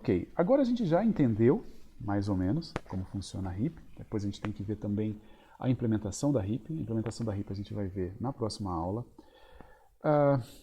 Ok, agora a gente já entendeu, mais ou menos, como funciona a heap. Depois a gente tem que ver também a implementação da heap. A implementação da heap a gente vai ver na próxima aula.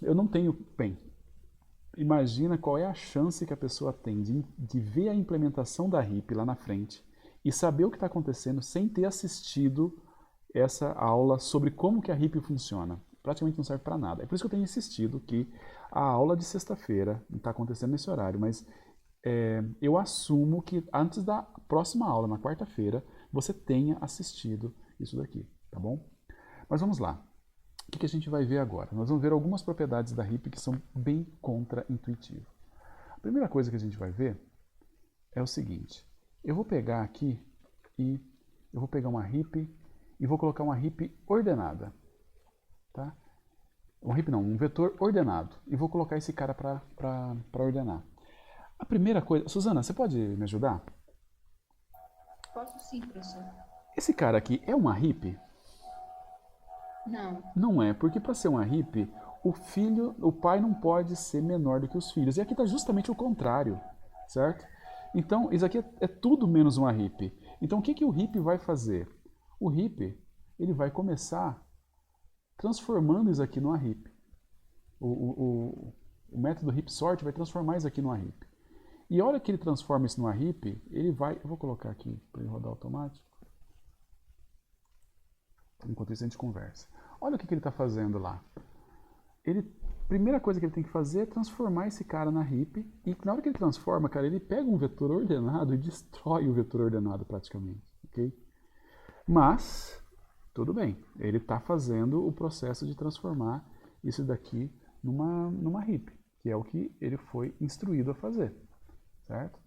Eu não tenho... Bem, imagina qual é a chance que a pessoa tem de ver a implementação da heap lá na frente e saber o que está acontecendo sem ter assistido essa aula sobre como que a heap funciona. Praticamente não serve para nada. É por isso que eu tenho insistido que a aula de sexta-feira não está acontecendo nesse horário, mas eu assumo que antes da próxima aula, na quarta-feira, você tenha assistido isso daqui, tá bom? Mas vamos lá. O que a gente vai ver agora? Nós vamos ver algumas propriedades da heap que são bem contra-intuitivas. A primeira coisa que a gente vai ver é o seguinte. Eu vou pegar aqui e eu vou pegar uma heap e vou colocar uma heap ordenada. Tá? Um heap não, um vetor ordenado. E vou colocar esse cara para ordenar. A primeira coisa... Suzana, você pode me ajudar? Posso sim, professor. Esse cara aqui é uma heap? Não. Não é, porque para ser uma heap, o pai não pode ser menor do que os filhos. E aqui está justamente o contrário, certo? Então, isso aqui é tudo menos uma heap. Então, o que o heap vai fazer? O heap, ele vai começar transformando isso aqui numa heap. O método heap sort vai transformar isso aqui numa heap. E a hora que ele transforma isso numa heap, ele vai... Eu vou colocar aqui para ele rodar automático. Enquanto isso a gente conversa. Olha o que ele está fazendo lá. Primeira coisa que ele tem que fazer é transformar esse cara na heap. E na hora que ele transforma, cara, ele pega um vetor ordenado e destrói o vetor ordenado praticamente. Okay? Mas, tudo bem. Ele está fazendo o processo de transformar isso daqui numa heap. Que é o que ele foi instruído a fazer. Certo?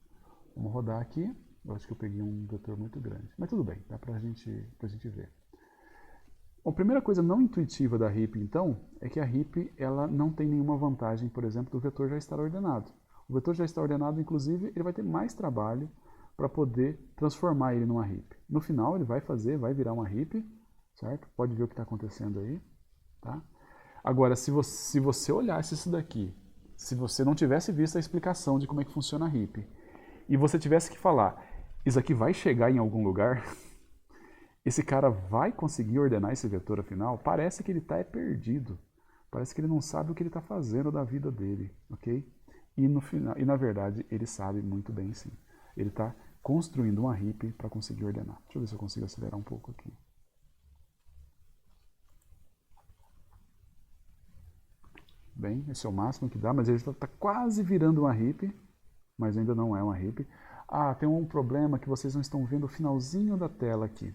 Vamos rodar aqui. Eu acho que eu peguei um vetor muito grande. Mas tudo bem, dá pra gente ver. Bom, a primeira coisa não intuitiva da heap, então, é que a heap ela não tem nenhuma vantagem, por exemplo, do vetor já estar ordenado. O vetor já está ordenado, inclusive, ele vai ter mais trabalho para poder transformar ele numa heap. No final, ele vai virar uma heap, certo? Pode ver o que está acontecendo aí. Tá? Agora, se você olhasse isso daqui, se você não tivesse visto a explicação de como é que funciona a heap, e você tivesse que falar, isso aqui vai chegar em algum lugar... Esse cara vai conseguir ordenar esse vetor afinal? Parece que ele está perdido. Parece que ele não sabe o que ele está fazendo da vida dele, ok? E na verdade ele sabe muito bem sim. Ele está construindo uma heap para conseguir ordenar. Deixa eu ver se eu consigo acelerar um pouco aqui. Bem, esse é o máximo que dá, mas ele está quase virando uma heap, mas ainda não é uma heap. Ah, tem um problema que vocês não estão vendo o finalzinho da tela aqui.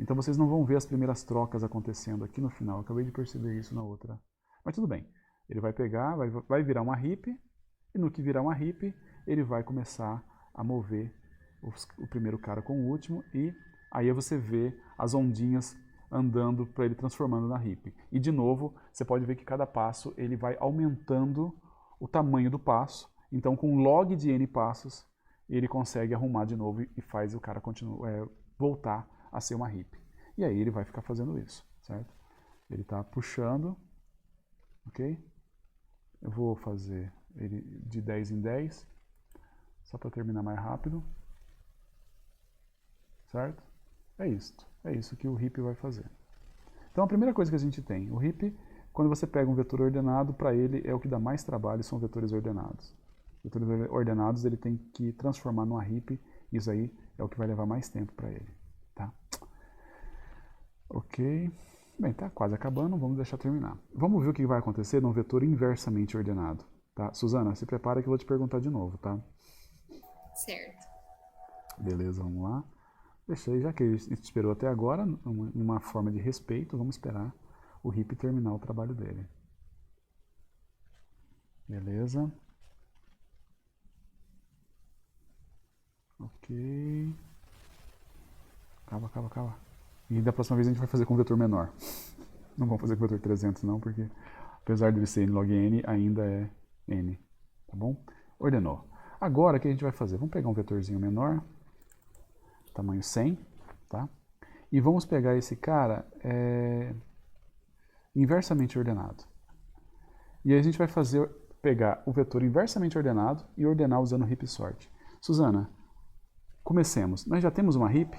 Então vocês não vão ver as primeiras trocas acontecendo aqui no final. Eu acabei de perceber isso na outra. Mas tudo bem. Ele vai pegar, vai virar uma heap, e no que virar uma heap, ele vai começar a mover o primeiro cara com o último, e aí você vê as ondinhas andando para ele transformando na heap. E de novo, você pode ver que cada passo ele vai aumentando o tamanho do passo. Então com um log de n passos, ele consegue arrumar de novo e faz o cara voltar a ser uma heap. E aí ele vai ficar fazendo isso, certo? Ele está puxando, ok? Eu vou fazer ele de 10 em 10, só para terminar mais rápido, certo? É isso que o heap vai fazer. Então a primeira coisa que a gente tem, o heap, quando você pega um vetor ordenado, para ele é o que dá mais trabalho, são vetores ordenados. Vetores ordenados ele tem que transformar numa heap, isso aí é o que vai levar mais tempo para ele. Tá? Ok. Bem, tá quase acabando, vamos deixar terminar. Vamos ver o que vai acontecer num vetor inversamente ordenado. Tá? Suzana, se prepara que eu vou te perguntar de novo, tá? Certo. Beleza, vamos lá. Deixei, já que ele esperou até agora, uma forma de respeito, vamos esperar o heap terminar o trabalho dele. Beleza. Ok. Calma. E da próxima vez a gente vai fazer com vetor menor. Não vamos fazer com vetor 300 não, porque apesar de ele ser n log n, ainda é n. Tá bom? Ordenou. Agora o que a gente vai fazer? Vamos pegar um vetorzinho menor, tamanho 100, tá? E vamos pegar esse cara inversamente ordenado. E aí a gente vai pegar o vetor inversamente ordenado e ordenar usando heap sort. Suzana, comecemos. Nós já temos uma heap?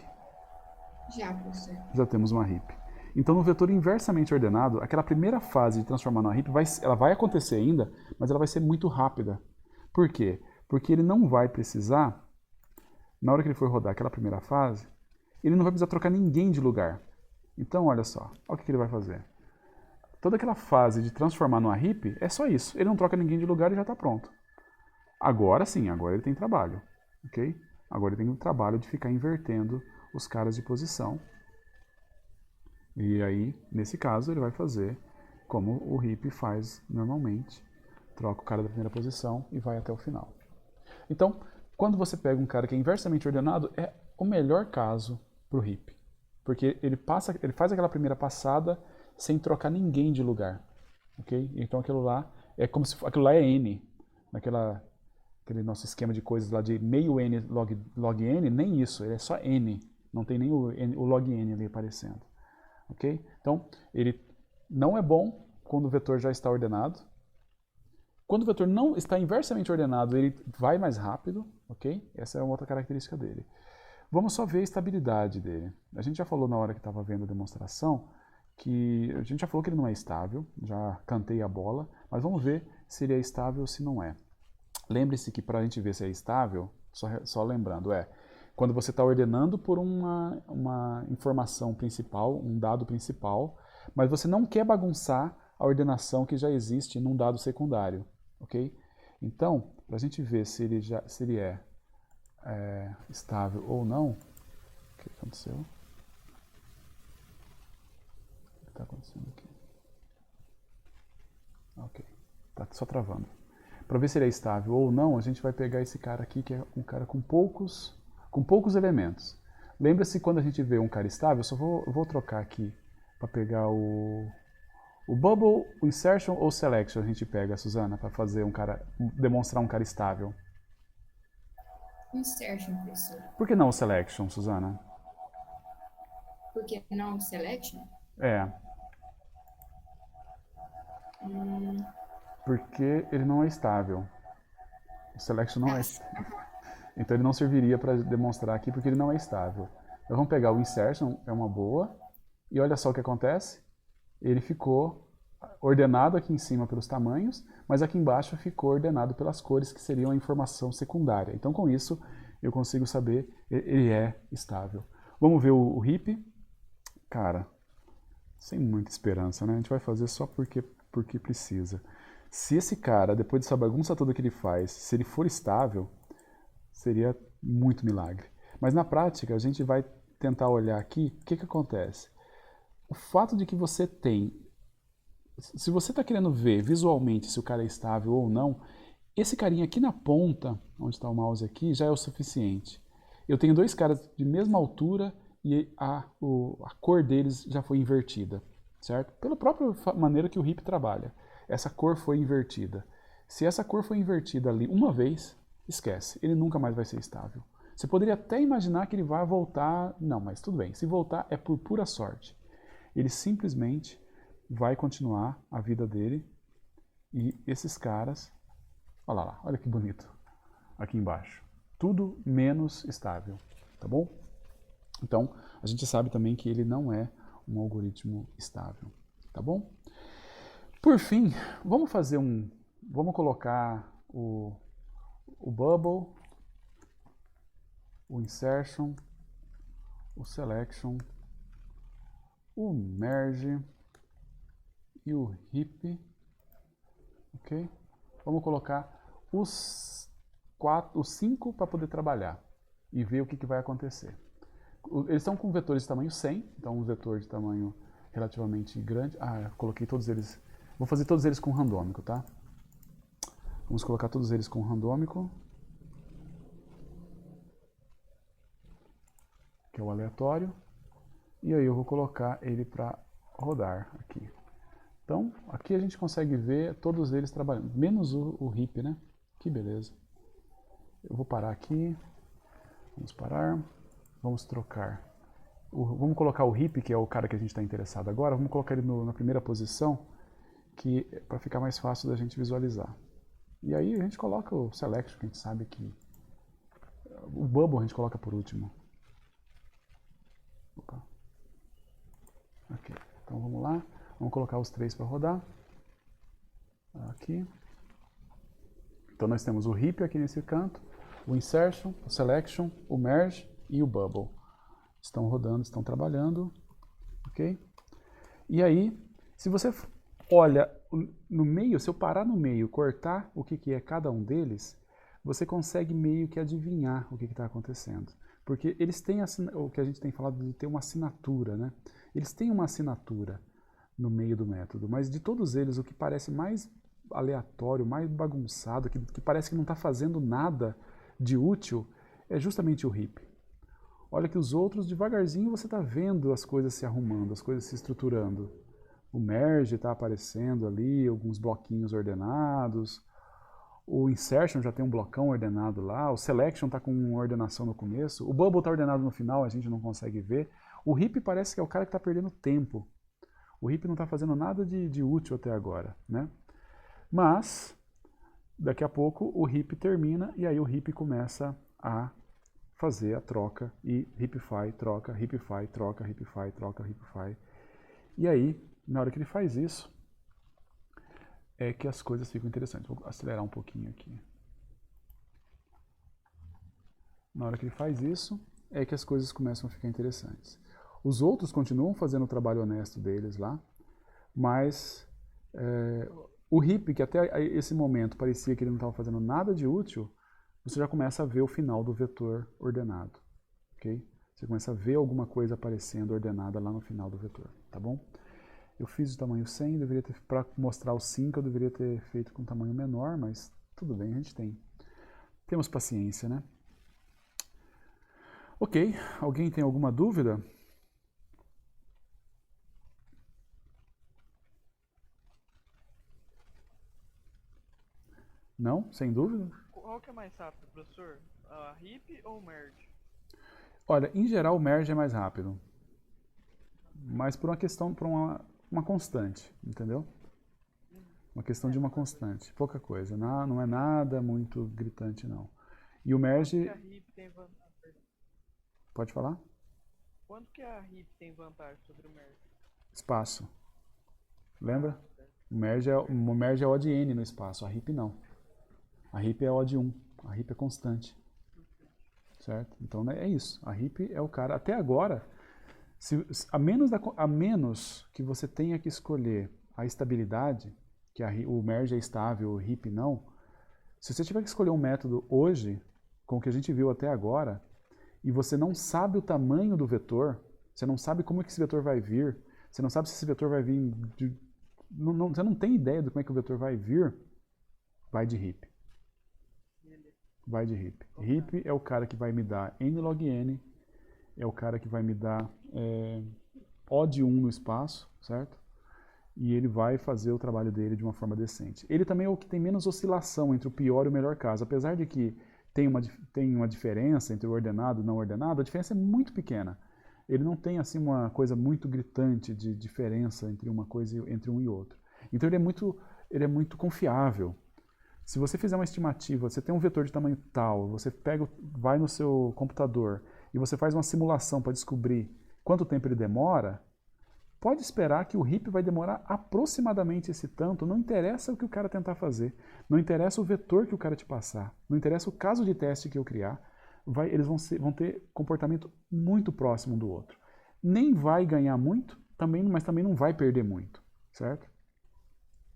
Já, professor. Já temos uma heap. Então, no vetor inversamente ordenado, aquela primeira fase de transformar numa heap, ela vai acontecer ainda, mas ela vai ser muito rápida. Por quê? Porque ele não vai precisar, na hora que ele for rodar aquela primeira fase, ele não vai precisar trocar ninguém de lugar. Então, olha só, olha o que ele vai fazer. Toda aquela fase de transformar numa heap é só isso. Ele não troca ninguém de lugar e já está pronto. Agora sim, agora ele tem trabalho. Ok? Agora ele tem o trabalho de ficar invertendo os caras de posição. E aí, nesse caso, ele vai fazer como o heap faz normalmente. Troca o cara da primeira posição e vai até o final. Então, quando você pega um cara que é inversamente ordenado, é o melhor caso para o heap. Porque ele faz aquela primeira passada sem trocar ninguém de lugar. Ok? Então aquilo lá é como se aquilo lá é n. Aquele nosso esquema de coisas lá de meio n log n, nem isso, ele é só n. Não tem nem o log n ali aparecendo. Ok? Então, ele não é bom quando o vetor já está ordenado. Quando o vetor não está inversamente ordenado, ele vai mais rápido. Ok? Essa é uma outra característica dele. Vamos só ver a estabilidade dele. A gente já falou na hora que estava vendo a demonstração que a gente já falou que ele não é estável, já cantei a bola, mas vamos ver se ele é estável ou se não é. Lembre-se que para a gente ver se é estável, só lembrando, quando você está ordenando por uma informação principal, um dado principal, mas você não quer bagunçar a ordenação que já existe num dado secundário, ok? Então, para a gente ver se ele é estável ou não, o que aconteceu? O que está acontecendo aqui? Ok, está só travando. Para ver se ele é estável ou não, a gente vai pegar esse cara aqui, que é um cara com poucos elementos. Lembra-se quando a gente vê um cara estável, eu vou trocar aqui para pegar o bubble, o insertion ou selection a gente pega, Suzana, para fazer demonstrar um cara estável. Insertion, professor. Por que não o selection, Suzana? Por que não o selection? Porque ele não é estável. O selection não é estável. Então ele não serviria para demonstrar aqui porque ele não é estável. Então vamos pegar o insertion, é uma boa. E olha só o que acontece. Ele ficou ordenado aqui em cima pelos tamanhos, mas aqui embaixo ficou ordenado pelas cores, que seriam a informação secundária. Então com isso eu consigo saber ele é estável. Vamos ver o heap. Cara, sem muita esperança, né? A gente vai fazer só porque precisa. Se esse cara, depois dessa bagunça toda que ele faz, se ele for estável, seria muito milagre. Mas na prática, a gente vai tentar olhar aqui, o que acontece? O fato de que você tem... Se você está querendo ver visualmente se o cara é estável ou não, esse carinha aqui na ponta, onde está o mouse aqui, já é o suficiente. Eu tenho dois caras de mesma altura e a cor deles já foi invertida, certo? Pela própria maneira que o heap trabalha. Essa cor foi invertida. Se essa cor foi invertida ali uma vez, esquece, ele nunca mais vai ser estável. Você poderia até imaginar que ele vai voltar... Não, mas tudo bem, se voltar é por pura sorte. Ele simplesmente vai continuar a vida dele e esses caras... Olha lá, olha que bonito. Aqui embaixo. Tudo menos estável, tá bom? Então, a gente sabe também que ele não é um algoritmo estável, tá bom? Por fim, vamos colocar o bubble, o insertion, o selection, o merge e o heap, ok? Vamos colocar os 5 para poder trabalhar e ver o que vai acontecer. Eles estão com vetores de tamanho 100, então um vetor de tamanho relativamente grande. Eu coloquei todos eles... Vou fazer todos eles com randômico, tá? Vamos colocar todos eles com randômico, que é o aleatório. E aí eu vou colocar ele para rodar aqui. Então, aqui a gente consegue ver todos eles trabalhando, menos o heap, né? Que beleza. Eu vou parar aqui. Vamos parar. Vamos trocar. Vamos colocar o heap, que é o cara que a gente está interessado agora. Vamos colocar ele na primeira posição, para ficar mais fácil da gente visualizar. E aí a gente coloca o selection, que a gente sabe que O bubble a gente coloca por último. Opa. Ok, então vamos lá. Vamos colocar os 3 para rodar. Aqui. Então nós temos o heap aqui nesse canto, o insertion, o selection, o merge e o bubble. Estão rodando, estão trabalhando. Ok? E aí, se você olha no meio, se eu parar no meio, cortar o que é cada um deles, você consegue meio que adivinhar o que está acontecendo. Porque eles têm o que a gente tem falado de ter uma assinatura, né? Eles têm uma assinatura no meio do método, mas de todos eles, o que parece mais aleatório, mais bagunçado, que parece que não está fazendo nada de útil, é justamente o heap. Olha que os outros, devagarzinho, você está vendo as coisas se arrumando, as coisas se estruturando. O merge está aparecendo ali, alguns bloquinhos ordenados. O insertion já tem um blocão ordenado lá. O selection está com uma ordenação no começo. O bubble está ordenado no final, a gente não consegue ver. O heap parece que é o cara que está perdendo tempo. O heap não está fazendo nada de útil até agora, né? Mas, daqui a pouco, o heap termina e aí o heap começa a fazer a troca e heapify, troca, heapify, troca, heapify, troca, heapify. E aí, na hora que ele faz isso, é que as coisas ficam interessantes. Vou acelerar um pouquinho aqui. Na hora que ele faz isso, é que as coisas começam a ficar interessantes. Os outros continuam fazendo o trabalho honesto deles lá, mas o heap, que até esse momento parecia que ele não estava fazendo nada de útil, você já começa a ver o final do vetor ordenado, ok? Você começa a ver alguma coisa aparecendo ordenada lá no final do vetor, tá bom? Eu fiz o tamanho 100, para mostrar o 5 eu deveria ter feito com tamanho menor, mas tudo bem, a gente temos paciência, né? Ok, alguém tem alguma dúvida? Não? Sem dúvida? Qual que é mais rápido, professor? A heap ou o merge? Olha, em geral o merge é mais rápido. Mas por uma questão, por uma constante, entendeu? Uma questão de uma constante, pouca coisa. Não é nada muito gritante, não. E o merge... Quanto que a heap tem vantagem? Pode falar? Quanto que a heap tem vantagem sobre o merge? Espaço. Lembra? O merge é O de n no espaço, a heap não. A heap é O de 1, a heap é constante. Certo? Então é isso. A heap é o cara. Até agora, a menos que você tenha que escolher a estabilidade, que o merge é estável, o heap não, se você tiver que escolher um método hoje, com o que a gente viu até agora, e você não sabe o tamanho do vetor, você não sabe como é que esse vetor vai vir, você não sabe se esse vetor vai vir... você não tem ideia de como é que o vetor vai vir, vai de heap. Vai de heap. Heap é o cara que vai me dar n log n, é o cara que vai me dar O de 1 no espaço, certo? E ele vai fazer o trabalho dele de uma forma decente. Ele também é o que tem menos oscilação entre o pior e o melhor caso. Apesar de que tem uma diferença entre o ordenado e o não ordenado, a diferença é muito pequena. Ele não tem assim uma coisa muito gritante de diferença entre uma coisa entre um e outro. Então ele é muito confiável. Se você fizer uma estimativa, você tem um vetor de tamanho tal, você vai no seu computador e você faz uma simulação para descobrir quanto tempo ele demora, pode esperar que o heap vai demorar aproximadamente esse tanto, não interessa o que o cara tentar fazer, não interessa o vetor que o cara te passar, não interessa o caso de teste que eu criar, eles vão ter comportamento muito próximo um do outro. Nem vai ganhar muito, mas também não vai perder muito, certo?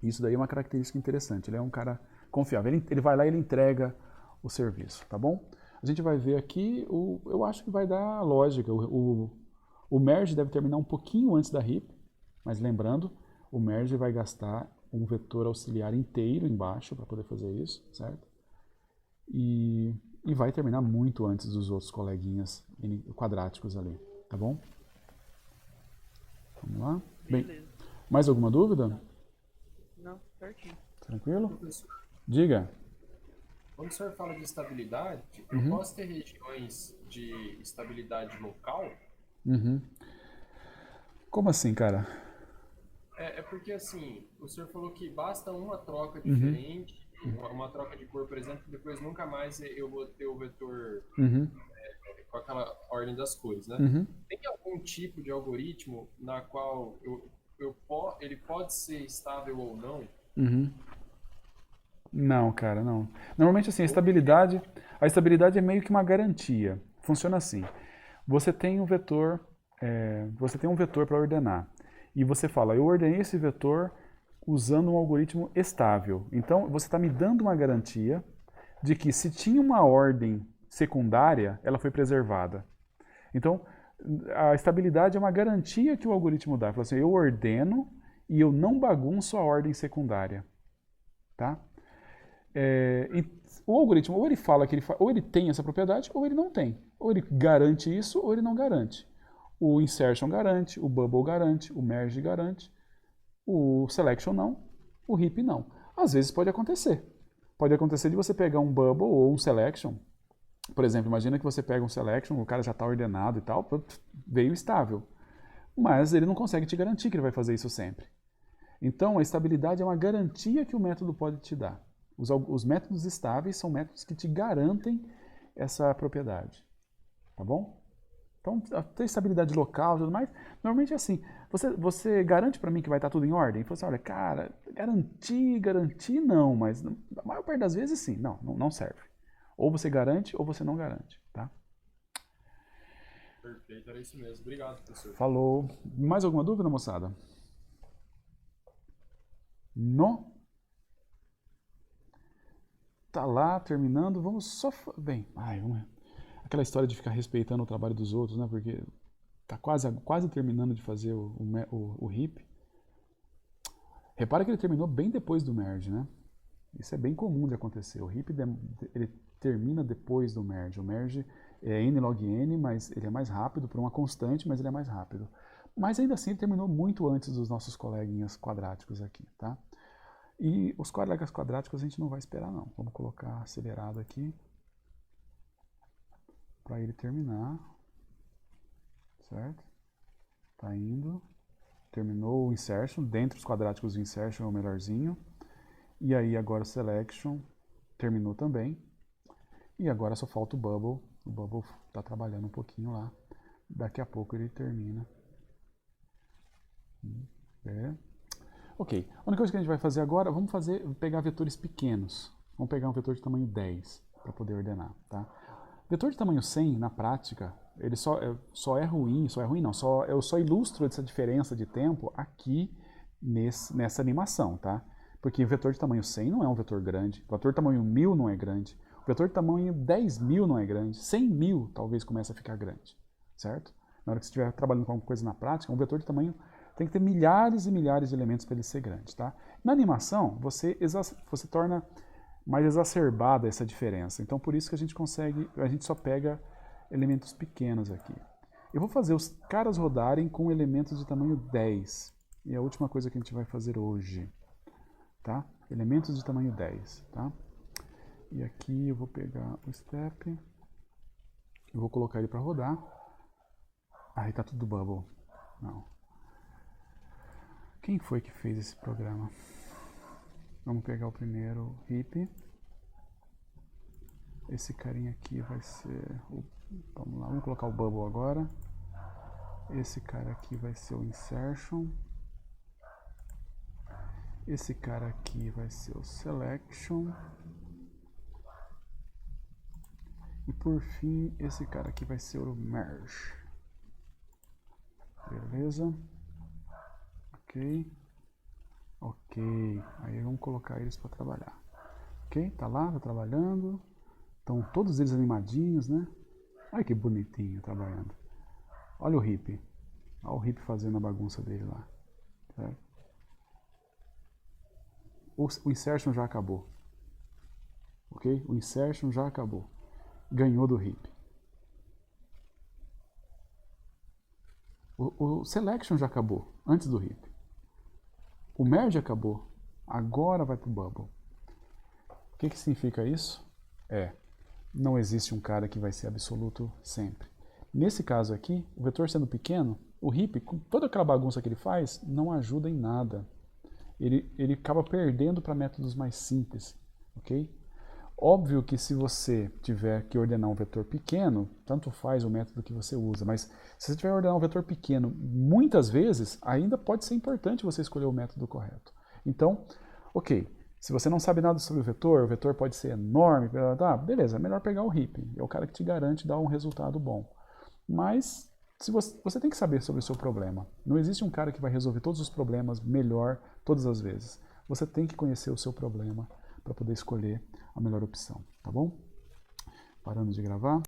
Isso daí é uma característica interessante, ele é um cara confiável, ele vai lá e ele entrega o serviço, tá bom? A gente vai ver aqui, eu acho que vai dar lógica, o merge deve terminar um pouquinho antes da heap, mas lembrando, o merge vai gastar um vetor auxiliar inteiro embaixo para poder fazer isso, certo? E vai terminar muito antes dos outros coleguinhas quadráticos ali, tá bom? Vamos lá? Bem, mais alguma dúvida? Não, certinho. Tranquilo? Professor, Diga. quando o senhor fala de estabilidade, eu posso ter regiões de estabilidade local? Como assim, cara? É porque assim, o senhor falou que basta uma troca diferente uma troca de cor, por exemplo, depois nunca mais eu vou ter o vetor Uhum. com aquela ordem das cores, né? Uhum. Tem algum tipo de algoritmo na qual ele pode ser estável ou não? Uhum. Não, cara, não. Normalmente assim, a estabilidade é meio que uma garantia. Funciona assim. Você tem um vetor, para ordenar. E você fala, eu ordenei esse vetor usando um algoritmo estável. Então, você está me dando uma garantia de que se tinha uma ordem secundária, ela foi preservada. Então, a estabilidade é uma garantia que o algoritmo dá. Fala assim, eu ordeno e eu não bagunço a ordem secundária. Tá? E o algoritmo, ou ele fala que ou ele tem essa propriedade, ou ele não tem. Ou ele garante isso, ou ele não garante. O insertion garante, o bubble garante, o merge garante, o selection não, o heap não. Às vezes pode acontecer. Pode acontecer de você pegar um bubble ou um selection. Por exemplo, imagina que você pega um selection, o cara já está ordenado e tal, veio estável. Mas ele não consegue te garantir que ele vai fazer isso sempre. Então, a estabilidade é uma garantia que o método pode te dar. Os métodos estáveis são métodos que te garantem essa propriedade. Tá bom? Então, tem estabilidade local e tudo mais. Normalmente é assim. Você garante para mim que vai estar tudo em ordem? E fala assim, olha, cara, garantir não, mas na maior parte das vezes sim. Não serve. Ou você garante ou você não garante. Tá? Perfeito, era isso mesmo. Obrigado, professor. Falou. Mais alguma dúvida, moçada? Não? Tá lá, terminando, vamos só... Bem, aquela história de ficar respeitando o trabalho dos outros, né? Porque tá quase terminando de fazer o HIP. Repara que ele terminou bem depois do merge, né? Isso é bem comum de acontecer. O HIP ele termina depois do merge. O merge é n log n, mas ele é mais rápido por uma constante, mas ele é mais rápido. Mas ainda assim ele terminou muito antes dos nossos coleguinhas quadráticos aqui, tá? E os colegas quadráticos a gente não vai esperar não. Vamos colocar acelerado aqui para ele terminar, certo? Tá indo, terminou o insertion, dentro dos quadráticos o insertion é o melhorzinho. E aí agora o selection terminou também. E agora só falta o bubble tá trabalhando um pouquinho lá. Daqui a pouco ele termina. Ok, a única coisa que a gente vai fazer agora, vamos pegar vetores pequenos. Vamos pegar um vetor de tamanho 10 para poder ordenar, tá? Vetor de tamanho 100, na prática, ele só é ruim, eu só ilustro essa diferença de tempo aqui nessa animação, tá? Porque o vetor de tamanho 100 não é um vetor grande, o vetor de tamanho 1000 não é grande, o vetor de tamanho 10.000 não é grande, 100.000 talvez comece a ficar grande, certo? Na hora que você estiver trabalhando com alguma coisa na prática, um vetor de tamanho tem que ter milhares e milhares de elementos para ele ser grande, tá? Na animação, você torna mais exacerbada essa diferença. Então, por isso que a gente só pega elementos pequenos aqui. Eu vou fazer os caras rodarem com elementos de tamanho 10. E é a última coisa que a gente vai fazer hoje, tá? Elementos de tamanho 10, tá? E aqui eu vou pegar o step, eu vou colocar ele para rodar. Aí tá tudo bubble. Não. Quem foi que fez esse programa? Vamos pegar o primeiro HIP. Esse carinha aqui vai ser... Vamos lá, vamos colocar o bubble agora. Esse cara aqui vai ser o insertion. Esse cara aqui vai ser o selection. E por fim, esse cara aqui vai ser o merge. Beleza? Ok, aí vamos colocar eles para trabalhar. Ok, tá lá, tá trabalhando. Estão todos eles animadinhos, né? Olha que bonitinho trabalhando. Olha o hip. Olha o hip fazendo a bagunça dele lá. Certo? O insertion já acabou. Ok? O insertion já acabou. Ganhou do hip. O selection já acabou, antes do hip. O merge acabou, agora vai para o bubble. O que significa isso? Não existe um cara que vai ser absoluto sempre. Nesse caso aqui, o vetor sendo pequeno, o hip, com toda aquela bagunça que ele faz, não ajuda em nada. Ele acaba perdendo para métodos mais simples, ok? Óbvio que se você tiver que ordenar um vetor pequeno, tanto faz o método que você usa, mas se você tiver que ordenar um vetor pequeno, muitas vezes ainda pode ser importante você escolher o método correto. Então, ok, se você não sabe nada sobre o vetor pode ser enorme, beleza, é melhor pegar o heap, é o cara que te garante dar um resultado bom. Mas se você tem que saber sobre o seu problema. Não existe um cara que vai resolver todos os problemas melhor todas as vezes. Você tem que conhecer o seu problema para poder escolher a melhor opção, tá bom? Parando de gravar.